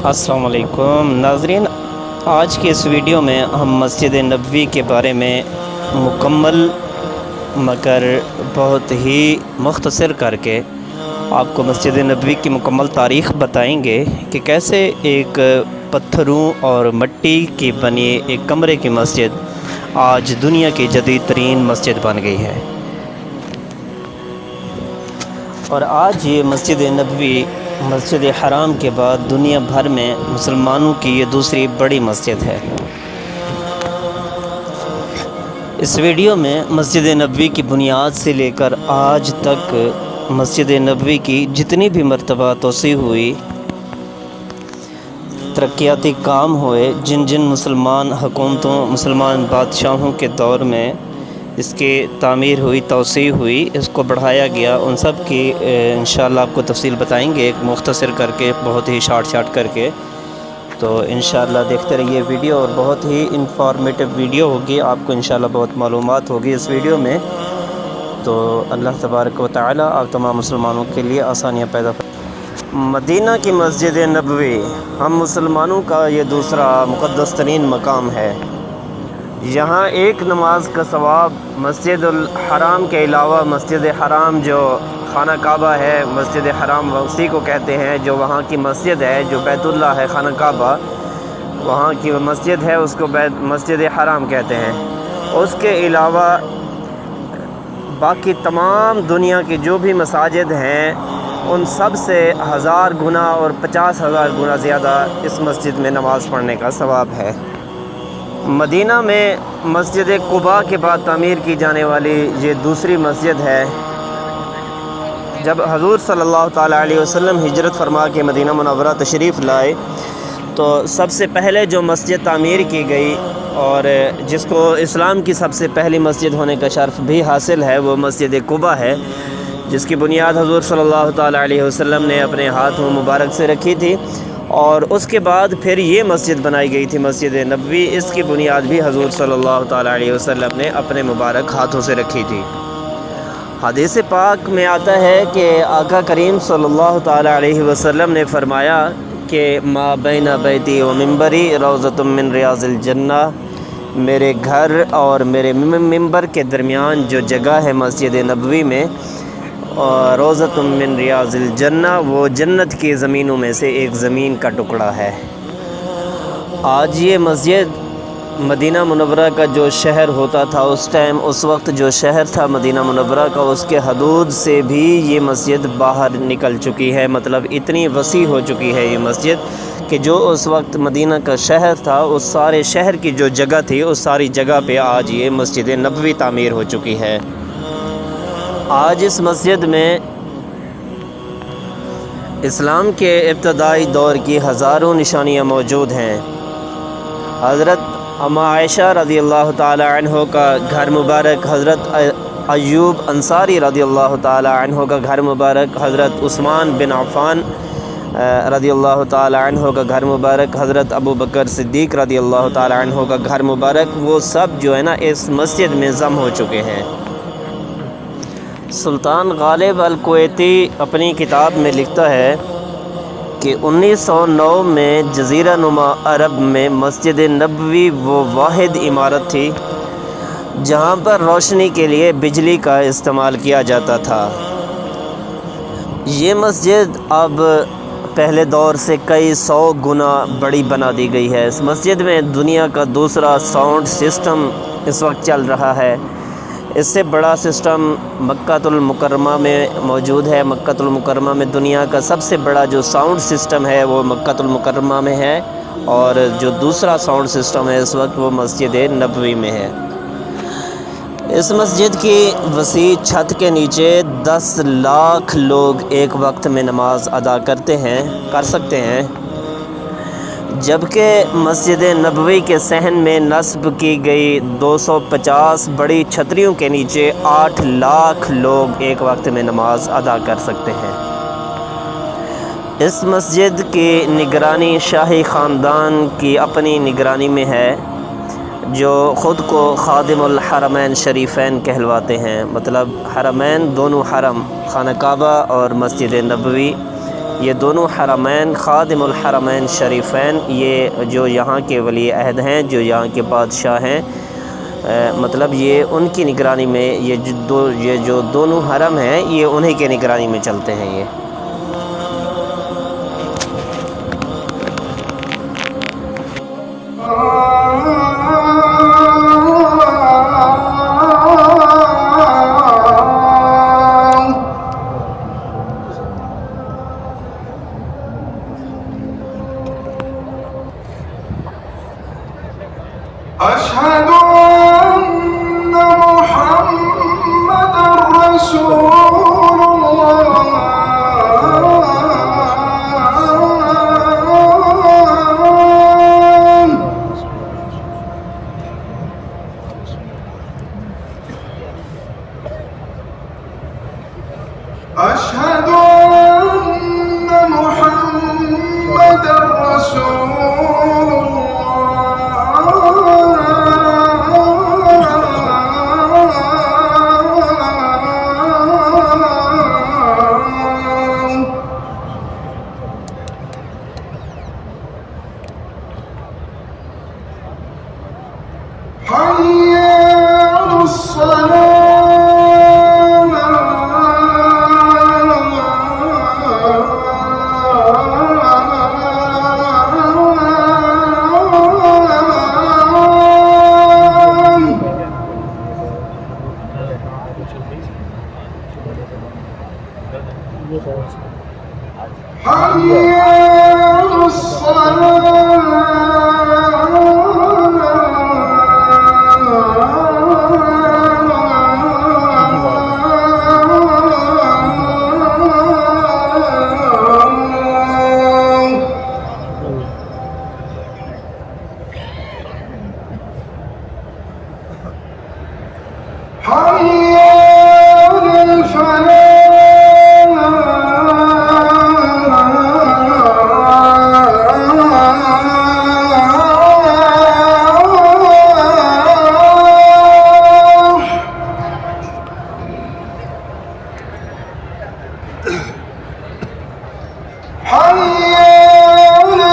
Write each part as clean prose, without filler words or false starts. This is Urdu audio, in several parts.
السلام علیکم ناظرین، آج کے اس ویڈیو میں ہم مسجد نبوی کے بارے میں مکمل مگر بہت ہی مختصر کر کے آپ کو مسجد نبوی کی مکمل تاریخ بتائیں گے کہ کیسے ایک پتھروں اور مٹی کی بنی ایک کمرے کی مسجد آج دنیا کی جدید ترین مسجد بن گئی ہے۔ اور آج یہ مسجد نبوی مسجد حرام کے بعد دنیا بھر میں مسلمانوں کی یہ دوسری بڑی مسجد ہے۔ اس ویڈیو میں مسجد نبوی کی بنیاد سے لے کر آج تک مسجد نبوی کی جتنی بھی مرتبہ توسیع ہوئی، ترقیاتی کام ہوئے، جن مسلمان حکومتوں، مسلمان بادشاہوں کے دور میں اس کی تعمیر ہوئی، توسیع ہوئی، اس کو بڑھایا گیا، ان سب کی انشاءاللہ آپ کو تفصیل بتائیں گے، ایک مختصر کر کے، بہت ہی شارٹ کر کے۔ تو انشاءاللہ دیکھتے رہیے ویڈیو، اور بہت ہی انفارمیٹیو ویڈیو ہوگی، آپ کو انشاءاللہ بہت معلومات ہوگی اس ویڈیو میں۔ تو اللہ تبارک و تعالی آپ تمام مسلمانوں کے لیے آسانیاں پیدا فرمائے۔ مدینہ کی مسجد نبوی ہم مسلمانوں کا یہ دوسرا مقدس ترین مقام ہے۔ یہاں ایک نماز کا ثواب مسجد الحرام کے علاوہ مسجد حرام جو خانہ کعبہ ہے، مسجد حرام اسی کو کہتے ہیں، جو وہاں کی مسجد ہے، جو بیت اللہ ہے، خانہ کعبہ وہاں کی مسجد ہے، اس کو مسجد حرام کہتے ہیں۔ اس کے علاوہ باقی تمام دنیا کی جو بھی مساجد ہیں، ان سب سے 1000 گنا اور 50,000 گنا زیادہ اس مسجد میں نماز پڑھنے کا ثواب ہے۔ مدینہ میں مسجد قباء کے بعد تعمیر کی جانے والی یہ دوسری مسجد ہے۔ جب حضور صلی اللہ تعالیٰ علیہ وسلم ہجرت فرما کے مدینہ منورہ تشریف لائے تو سب سے پہلے جو مسجد تعمیر کی گئی، اور جس کو اسلام کی سب سے پہلی مسجد ہونے کا شرف بھی حاصل ہے، وہ مسجد قباء ہے، جس کی بنیاد حضور صلی اللہ تعالیٰ علیہ وسلم نے اپنے ہاتھوں مبارک سے رکھی تھی، اور اس کے بعد پھر یہ مسجد بنائی گئی تھی مسجد نبوی۔ اس کی بنیاد بھی حضور صلی اللہ تعالیٰ علیہ وسلم نے اپنے مبارک ہاتھوں سے رکھی تھی۔ حدیث پاک میں آتا ہے کہ آقا کریم صلی اللہ تعالیٰ علیہ وسلم نے فرمایا کہ ما بین بیتی و منبری روضۃ من ریاض الجنہ، میرے گھر اور میرے منبر کے درمیان جو جگہ ہے مسجد نبوی میں، روضۃ من ریاض الجنہ، وہ جنت کی زمینوں میں سے ایک زمین کا ٹکڑا ہے۔ آج یہ مسجد مدینہ منورہ کا جو شہر ہوتا تھا اس ٹائم، اس وقت جو شہر تھا مدینہ منورہ کا، اس کے حدود سے بھی یہ مسجد باہر نکل چکی ہے، مطلب اتنی وسیع ہو چکی ہے یہ مسجد کہ جو اس وقت مدینہ کا شہر تھا، اس سارے شہر کی جو جگہ تھی، اس ساری جگہ پہ آج یہ مسجد نبوی تعمیر ہو چکی ہے۔ آج اس مسجد میں اسلام کے ابتدائی دور کی ہزاروں نشانیاں موجود ہیں۔ حضرت اما عائشہ رضی اللہ تعالی عنہ کا گھر مبارک، حضرت ایوب انصاری رضی اللہ تعالی عنہ کا گھر مبارک، حضرت عثمان بن عفان رضی اللہ تعالی عنہ کا گھر مبارک، حضرت ابو بکر صدیق رضی اللہ تعالی عنہ کا گھر مبارک، وہ سب جو ہے نا اس مسجد میں ضم ہو چکے ہیں۔ سلطان غالب الکویتی اپنی کتاب میں لکھتا ہے کہ 1909 میں جزیرہ نما عرب میں مسجد نبوی وہ واحد عمارت تھی جہاں پر روشنی کے لیے بجلی کا استعمال کیا جاتا تھا۔ یہ مسجد اب پہلے دور سے کئی 100 گنا بڑی بنا دی گئی ہے۔ اس مسجد میں دنیا کا دوسرا ساؤنڈ سسٹم اس وقت چل رہا ہے۔ اس سے بڑا سسٹم مکہ المکرمہ میں موجود ہے۔ مکہ المکرمہ میں دنیا کا سب سے بڑا جو ساؤنڈ سسٹم ہے وہ مکہ المکرمہ میں ہے، اور جو دوسرا ساؤنڈ سسٹم ہے اس وقت وہ مسجد نبوی میں ہے۔ اس مسجد کی وسیع چھت کے نیچے 10 لاکھ لوگ ایک وقت میں نماز ادا کر سکتے ہیں، جبکہ مسجد نبوی کے صحن میں نصب کی گئی 250 بڑی چھتریوں کے نیچے 8 لاکھ لوگ ایک وقت میں نماز ادا کر سکتے ہیں۔ اس مسجد کی نگرانی شاہی خاندان کی اپنی نگرانی میں ہے، جو خود کو خادم الحرمین شریفین کہلواتے ہیں، مطلب حرمین، دونوں حرم، خانہ کعبہ اور مسجد نبوی، یہ دونوں حرمین خادم الحرمین شریفین، یہ جو یہاں کے ولی عہد ہیں، جو یہاں کے بادشاہ ہیں، مطلب یہ ان کی نگرانی میں یہ جو دونوں حرم ہیں یہ انہی کے نگرانی میں چلتے ہیں یہ۔ أشهد أن محمد رسول الله أشهد أن محمد رسول حي على الصلاة حي على الصلاة حي على الفلاح حي على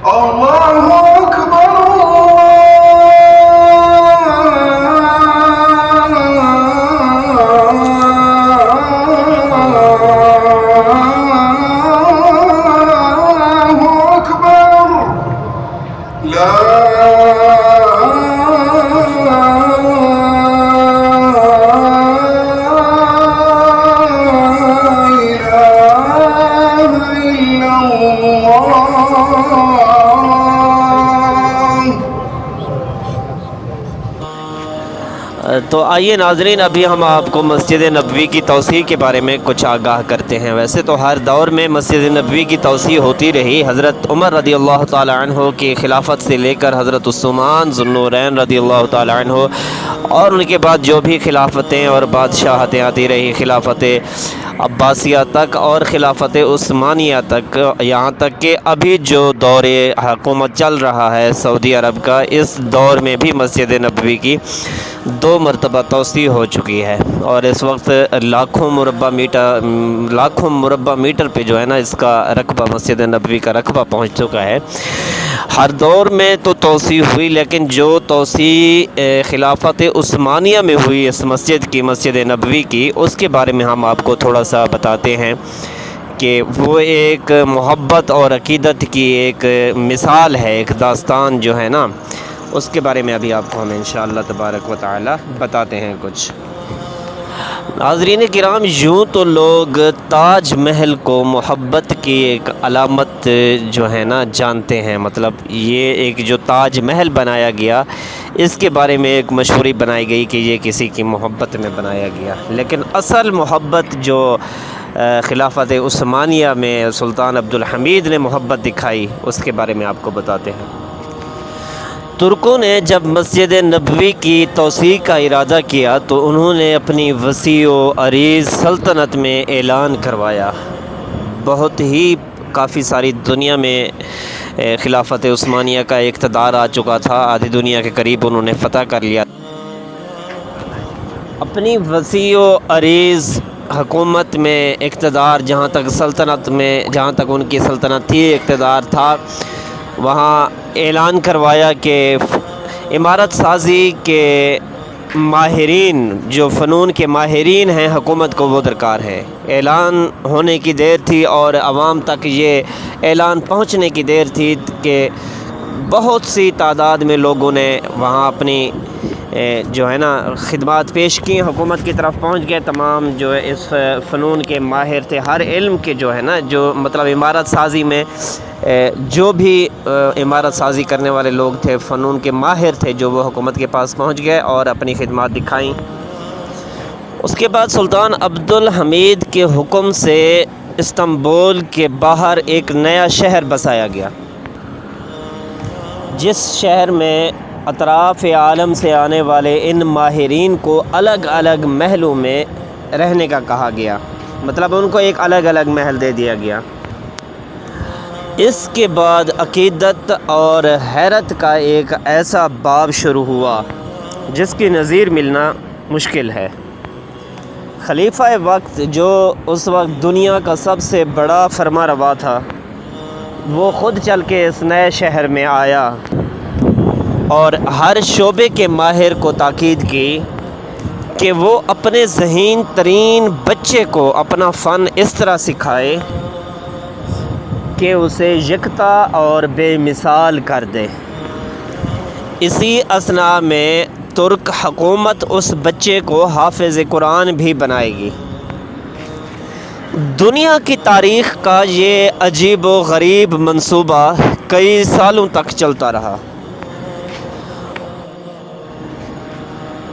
الله أكبر الله أكبر لا إله إلا الله۔ تو آئیے ناظرین، ابھی ہم آپ کو مسجد نبوی کی توسیع کے بارے میں کچھ آگاہ کرتے ہیں۔ ویسے تو ہر دور میں مسجد نبوی کی توسیع ہوتی رہی۔ حضرت عمر رضی اللہ تعالی عنہ کی خلافت سے لے کر حضرت عثمان ذو النورین رضی اللہ تعالی عنہ اور ان کے بعد جو بھی خلافتیں اور بادشاہتیں آتی رہی، خلافت عباسیہ تک اور خلافت عثمانیہ تک، یہاں تک کہ ابھی جو دور حکومت چل رہا ہے سعودی عرب کا، اس دور میں بھی مسجد نبوی کی 2 مرتبہ توسیع ہو چکی ہے، اور اس وقت لاکھوں مربع میٹر پہ جو ہے نا اس کا رقبہ، مسجد نبوی کا رقبہ پہنچ چکا ہے۔ ہر دور میں تو توسیع ہوئی، لیکن جو توسیع خلافت عثمانیہ میں ہوئی اس مسجد کی، مسجد نبوی کی، اس کے بارے میں ہم آپ کو تھوڑا سا بتاتے ہیں کہ وہ ایک محبت اور عقیدت کی ایک مثال ہے، ایک داستان جو ہے نا، اس کے بارے میں ابھی آپ کو ہم انشاءاللہ تبارک و تعالی بتاتے ہیں کچھ۔ ناظرین کرام، یوں تو لوگ تاج محل کو محبت کی ایک علامت جو ہے نا جانتے ہیں، مطلب یہ ایک جو تاج محل بنایا گیا، اس کے بارے میں ایک مشہوری بنائی گئی کہ یہ کسی کی محبت میں بنایا گیا، لیکن اصل محبت جو خلافت عثمانیہ میں سلطان عبدالحمید نے محبت دکھائی، اس کے بارے میں آپ کو بتاتے ہیں۔ ترکوں نے جب مسجد نبوی کی توسیع کا ارادہ کیا تو انہوں نے اپنی وسیع و عریض سلطنت میں اعلان کروایا۔ بہت ہی کافی ساری دنیا میں خلافت عثمانیہ کا اقتدار آ چکا تھا، آدھی دنیا کے قریب انہوں نے فتح کر لیا۔ اپنی وسیع و عریض حکومت میں اقتدار، جہاں تک سلطنت میں جہاں تک ان کی سلطنت تھی، اقتدار تھا، وہاں اعلان کروایا کہ عمارت سازی کے ماہرین، جو فنون کے ماہرین ہیں، حکومت کو وہ درکار ہے۔ اعلان ہونے کی دیر تھی اور عوام تک یہ اعلان پہنچنے کی دیر تھی کہ بہت سی تعداد میں لوگوں نے وہاں اپنی جو ہے نا خدمات پیش کی، حکومت کی طرف پہنچ گئے۔ تمام جو اس فنون کے ماہر تھے، ہر علم کے جو ہے نا، جو مطلب عمارت سازی میں جو بھی عمارت سازی کرنے والے لوگ تھے، فنون کے ماہر تھے، جو وہ حکومت کے پاس پہنچ گئے اور اپنی خدمات دکھائیں۔ اس کے بعد سلطان عبدالحمید کے حکم سے استنبول کے باہر ایک نیا شہر بسایا گیا، جس شہر میں اطراف عالم سے آنے والے ان ماہرین کو الگ الگ محلوں میں رہنے کا کہا گیا، مطلب ان کو ایک الگ الگ محل دے دیا گیا۔ اس کے بعد عقیدت اور حیرت کا ایک ایسا باب شروع ہوا جس کی نظیر ملنا مشکل ہے۔ خلیفہ وقت، جو اس وقت دنیا کا سب سے بڑا فرما روا تھا، وہ خود چل کے اس نئے شہر میں آیا اور ہر شعبے کے ماہر کو تاکید کی کہ وہ اپنے ذہین ترین بچے کو اپنا فن اس طرح سکھائے کہ اسے یکتا اور بے مثال کر دے۔ اسی اثناء میں ترک حکومت اس بچے کو حافظ قرآن بھی بنائے گی۔ دنیا کی تاریخ کا یہ عجیب و غریب منصوبہ کئی سالوں تک چلتا رہا۔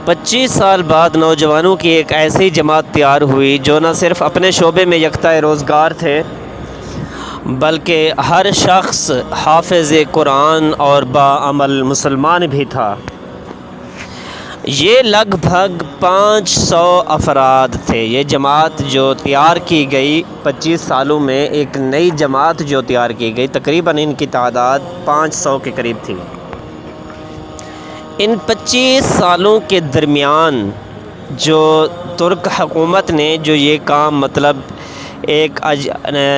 25 سال بعد نوجوانوں کی ایک ایسی جماعت تیار ہوئی جو نہ صرف اپنے شعبے میں یکتا روزگار تھے، بلکہ ہر شخص حافظ قرآن اور باعمل مسلمان بھی تھا۔ یہ لگ بھگ 500 افراد تھے۔ یہ جماعت جو تیار کی گئی 25 سالوں میں، ایک نئی جماعت جو تیار کی گئی، تقریباً ان کی تعداد 500 کے قریب تھی۔ ان 25 سالوں کے درمیان جو ترک حکومت نے جو یہ کام، مطلب ایک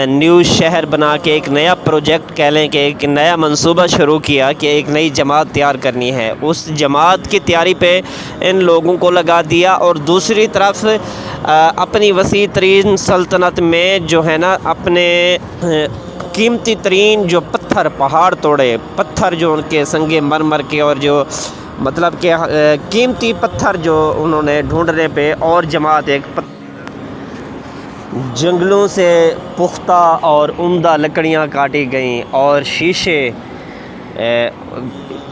نیو شہر بنا کے ایک نیا پروجیکٹ کہہ لیں کہ ایک نیا منصوبہ شروع کیا کہ ایک نئی جماعت تیار کرنی ہے، اس جماعت کی تیاری پہ ان لوگوں کو لگا دیا، اور دوسری طرف اپنی وسیع ترین سلطنت میں جو ہے نا اپنے قیمتی ترین جو پتھر، پہاڑ توڑے، پتھر جو ان کے سنگ مرمر کے، اور جو مطلب کہ قیمتی پتھر جو انہوں نے ڈھونڈنے پہ، اور جماعت ایک جنگلوں سے پختہ اور عمدہ لکڑیاں کاٹی گئیں، اور شیشے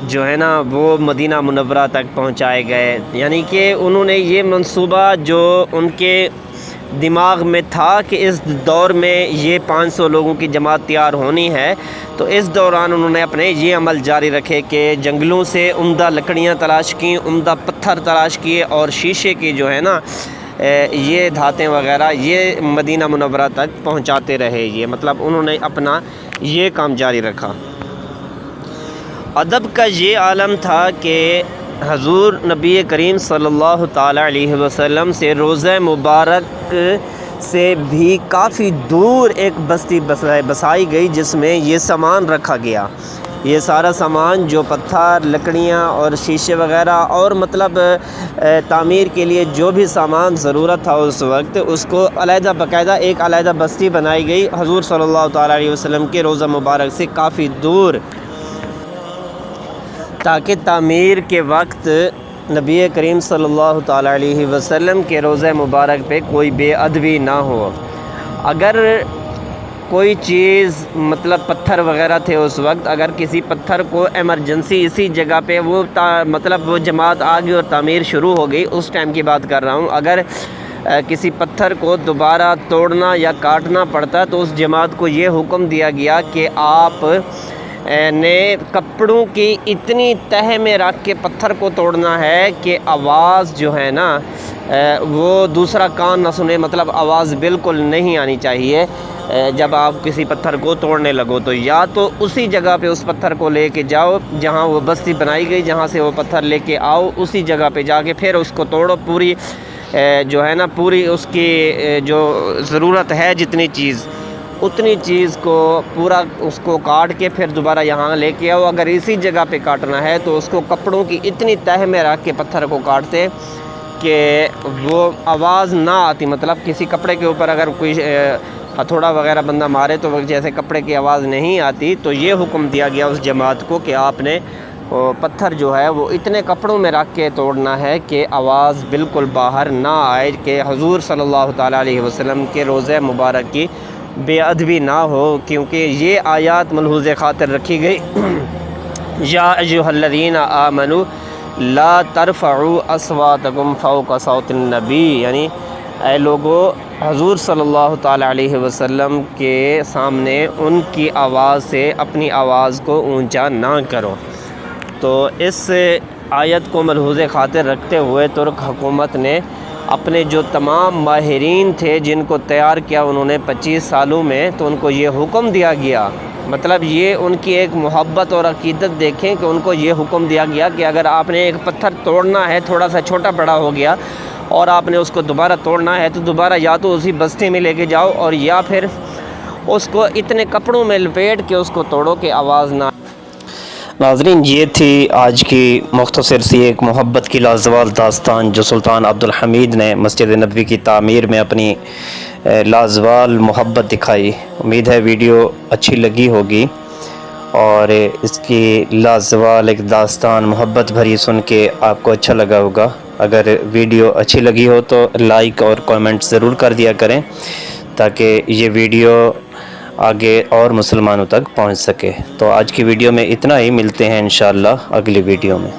جو ہے نا وہ مدینہ منورہ تک پہنچائے گئے۔ یعنی کہ انہوں نے یہ منصوبہ جو ان کے دماغ میں تھا کہ اس دور میں یہ 500 لوگوں کی جماعت تیار ہونی ہے، تو اس دوران انہوں نے اپنے یہ عمل جاری رکھے کہ جنگلوں سے عمدہ لکڑیاں تلاش کیں، عمدہ پتھر تلاش کیے، اور شیشے کی جو ہے نا یہ دھاتیں وغیرہ یہ مدینہ منورہ تک پہنچاتے رہے۔ یہ مطلب انہوں نے اپنا یہ کام جاری رکھا۔ ادب کا یہ عالم تھا کہ حضور نبی کریم صلی اللہ تعالیٰ علیہ وسلم سے روضہ مبارک سے بھی کافی دور ایک بستی بسائی گئی، جس میں یہ سامان رکھا گیا۔ یہ سارا سامان جو پتھر، لکڑیاں اور شیشے وغیرہ، اور مطلب تعمیر کے لیے جو بھی سامان ضرورت تھا اس وقت، اس کو علیحدہ باقاعدہ ایک علیحدہ بستی بنائی گئی حضور صلی اللہ تعالیٰ علیہ وسلم کے روضہ مبارک سے کافی دور، تاکہ تعمیر کے وقت نبی کریم صلی اللہ تعالیٰ علیہ وسلم کے روضہ مبارک پہ کوئی بے ادبی نہ ہو۔ اگر کوئی چیز مطلب پتھر وغیرہ تھے اس وقت، اگر کسی پتھر کو ایمرجنسی اسی جگہ پہ وہ مطلب وہ جماعت آ گئی اور تعمیر شروع ہو گئی، اس ٹائم کی بات کر رہا ہوں، اگر کسی پتھر کو دوبارہ توڑنا یا کاٹنا پڑتا تو اس جماعت کو یہ حکم دیا گیا کہ آپ نے کپڑوں کی اتنی تہ میں رکھ کے پتھر کو توڑنا ہے کہ آواز جو ہے نا وہ دوسرا کان نہ سنے، مطلب آواز بالکل نہیں آنی چاہیے جب آپ کسی پتھر کو توڑنے لگو۔ تو یا تو اسی جگہ پہ اس پتھر کو لے کے جاؤ جہاں وہ بستی بنائی گئی، جہاں سے وہ پتھر لے کے آؤ، اسی جگہ پہ جا کے پھر اس کو توڑو، پوری جو ہے نا پوری اس کی جو ضرورت ہے جتنی چیز، اتنی چیز کو پورا اس کو کاٹ کے پھر دوبارہ یہاں لے کے آؤ۔ اگر اسی جگہ پہ کاٹنا ہے تو اس کو کپڑوں کی اتنی تہ میں رکھ کے پتھر کو کاٹتے کہ وہ آواز نہ آتی، مطلب کسی کپڑے کے اوپر اگر کوئی ہتھوڑا وغیرہ بندہ مارے تو جیسے کپڑے کی آواز نہیں آتی، تو یہ حکم دیا گیا اس جماعت کو کہ آپ نے پتھر جو ہے وہ اتنے کپڑوں میں رکھ کے توڑنا ہے کہ آواز بالکل باہر نہ آئے، کہ حضور صلی اللہ تعالیٰ علیہ وسلم کے روضہ مبارک کی بے ادبی نہ ہو، کیونکہ یہ آیات ملحوظ خاطر رکھی گئی یا ایھا الذین آمنوا لا ترفعوا اصواتکم فوق صوت النبی، یعنی اے لوگو حضور صلی اللہ تعالیٰ علیہ وسلم کے سامنے ان کی آواز سے اپنی آواز کو اونچا نہ کرو۔ تو اس آیت کو ملحوظ خاطر رکھتے ہوئے ترک حکومت نے اپنے جو تمام ماہرین تھے جن کو تیار کیا انہوں نے 25 سالوں میں، تو ان کو یہ حکم دیا گیا، مطلب یہ ان کی ایک محبت اور عقیدت دیکھیں کہ ان کو یہ حکم دیا گیا کہ اگر آپ نے ایک پتھر توڑنا ہے، تھوڑا سا چھوٹا بڑا ہو گیا اور آپ نے اس کو دوبارہ توڑنا ہے، تو دوبارہ یا تو اسی بستی میں لے کے جاؤ اور یا پھر اس کو اتنے کپڑوں میں لپیٹ کے اس کو توڑو کہ آواز نہ۔ ناظرین، یہ تھی آج کی مختصر سی ایک محبت کی لازوال داستان جو سلطان عبدالحمید نے مسجد نبوی کی تعمیر میں اپنی لازوال محبت دکھائی۔ امید ہے ویڈیو اچھی لگی ہوگی اور اس کی لازوال ایک داستان محبت بھری سن کے آپ کو اچھا لگا ہوگا۔ اگر ویڈیو اچھی لگی ہو تو لائک اور کامنٹ ضرور کر دیا کریں تاکہ یہ ویڈیو آگے اور مسلمانوں تک پہنچ سکے۔ تو آج کی ویڈیو میں اتنا ہی، ملتے ہیں انشاءاللہ اگلی ویڈیو میں۔